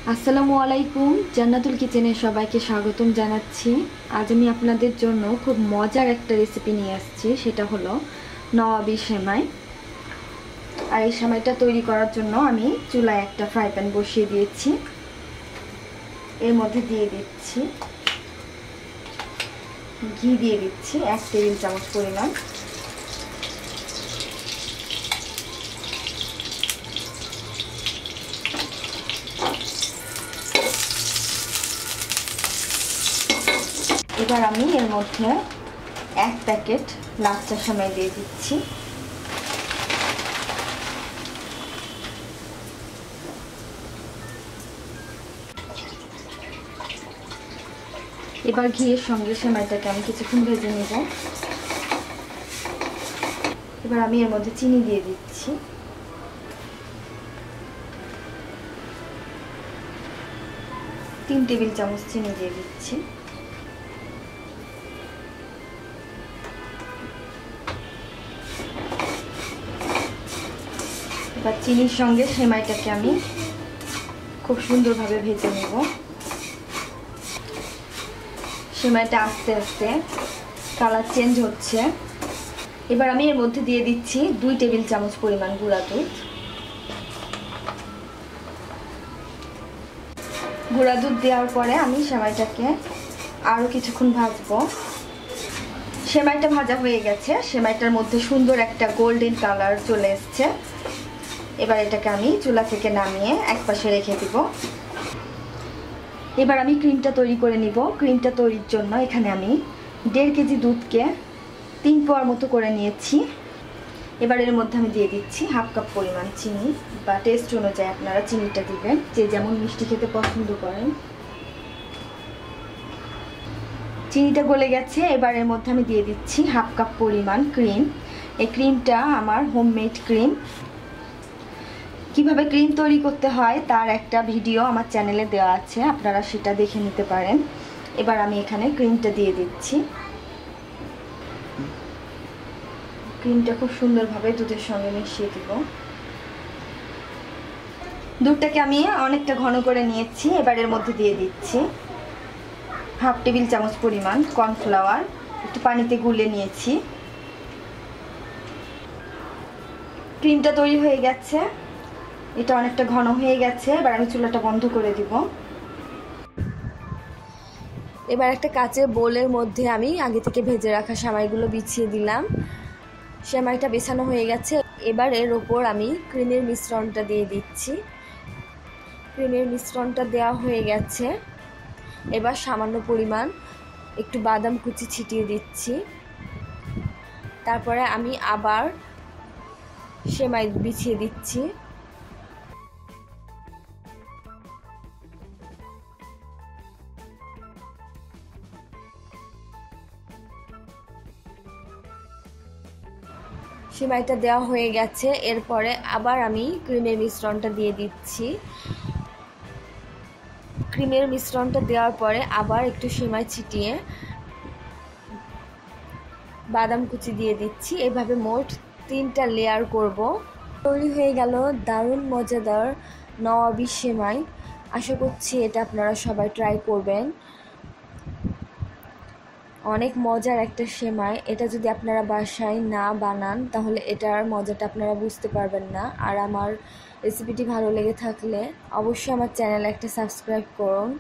আসসালামু আলাইকুম, জান্নাতুল কিচেনে সবাইকে স্বাগতম জানাচ্ছি। আজ আমি আপনাদের জন্য খুব মজার একটা রেসিপি নিয়ে আসছি, সেটা হলো নওয়াবি সেমাই। আর এই সেমাইটা তৈরি করার জন্য আমি চুলায় একটা ফ্রাই প্যান বসিয়ে দিয়েছি। এর মধ্যে দিয়ে দিচ্ছি ঘি, দিয়ে দিচ্ছি 1 টেবিল চামচ পরিমাণ। এবার আমি এর মধ্যে 1 প্যাকেট লাচ্চা সেমাই দিয়ে দিচ্ছি। এবার ঘিয়ের সঙ্গে সেমাইটাকে আমি কিছুক্ষণ ভেজে নেব। এবার আমি এর মধ্যে চিনি দিয়ে দিচ্ছি। তিন টেবিল চামচ চিনি দিয়ে দিচ্ছি। এবার চিনির সঙ্গে সেমাইটাকে আমি খুব সুন্দরভাবে ভেজে নেব। সেমাইটা আস্তে আস্তে কালার চেঞ্জ হচ্ছে। এবার আমি এর মধ্যে দিয়ে দিচ্ছি 2 টেবিল চামচ পরিমাণ গুঁড়া দুধ। গুঁড়া দুধ দেওয়ার পরে আমি সেমাইটাকে আরও কিছুক্ষণ ভাজবো। সেমাইটা ভাজা হয়ে গেছে, সেমাইটার মধ্যে সুন্দর একটা গোল্ডেন কালার চলে এসছে। এবার এটাকে আমি চুলা থেকে নামিয়ে একপাশে রেখে দিব। এবার আমি ক্রিমটা তৈরি করে নিব। ক্রিমটা তৈরির জন্য এখানে আমি 1.5 কেজি দুধকে 3 পোয়ার মতো করে নিয়েছি। এবার এর মধ্যে আমি দিয়ে দিচ্ছি 1/2 কাপ পরিমাণ চিনি, বা টেস্ট অনুযায়ী আপনারা চিনিটা দিবেন, যে যেমন মিষ্টি খেতে পছন্দ করেন। চিনিটা গলে গেছে। এবার এর মধ্যে আমি দিয়ে দিচ্ছি 1/2 কাপ পরিমাণ ক্রিম। এই ক্রিমটা আমার হোমমেড ক্রিম। কিভাবে ক্রিম তৈরি করতে হয় তার একটা ভিডিও আমার চ্যানেলে দেওয়া আছে, আপনারা সেটা দেখে নিতে পারেন। এবার আমি এখানে ক্রিমটা দিয়ে দিচ্ছি। ক্রিমটা খুব সুন্দরভাবে দুধের সঙ্গে মিশিয়ে দিব। দুধটাকে আমি অনেকটা ঘন করে নিয়েছি। এবার এর মধ্যে দিয়ে দিচ্ছি 1/2 টেবিল চামচ পরিমাণ কর্নফ্লাওয়ার, একটু পানিতে গুলে নিয়েছি। ক্রিমটা তৈরি হয়ে গেছে, এটা অনেকটা ঘন হয়ে গেছে। এবার আমি চুলাটা বন্ধ করে দিব। এবার একটা কাচের বোলের মধ্যে আমি আগে থেকে ভেজে রাখা সেমাইগুলো বিছিয়ে দিলাম। সেমাইটা বেছানো হয়ে গেছে। এবার এর ওপর আমি ক্রিমের মিশ্রণটা দিয়ে দিচ্ছি। ক্রিমের মিশ্রণটা দেওয়া হয়ে গেছে। এবার সামান্য পরিমাণ একটু বাদাম কুচি ছিটিয়ে দিচ্ছি। তারপরে আমি আবার সেমাই বিছিয়ে দিচ্ছি। সেমাইটা দেওয়া হয়ে গেছে। এরপরে আবার আমি ক্রিমের মিশ্রণটা দিয়ে দিচ্ছি। ক্রিমের মিশ্রণটা দেওয়ার পরে আবার একটু সেমাই ছিটিয়ে বাদাম কুচি দিয়ে দিচ্ছি। এভাবে মোট 3টা লেয়ার করব। তৈরি হয়ে গেল দারুণ মজাদার নওয়াবি সেমাই। আশা করছি এটা আপনারা সবাই ট্রাই করবেন। অনেক মজার একটা সেমাই। এটা যদি আপনারা বাসায় না বানান তাহলে এটার মজাটা আপনারা বুঝতে পারবেন না। আর আমার রেসিপিটি ভালো লেগে থাকলে অবশ্যই আমার চ্যানেলে একটা সাবস্ক্রাইব করুন।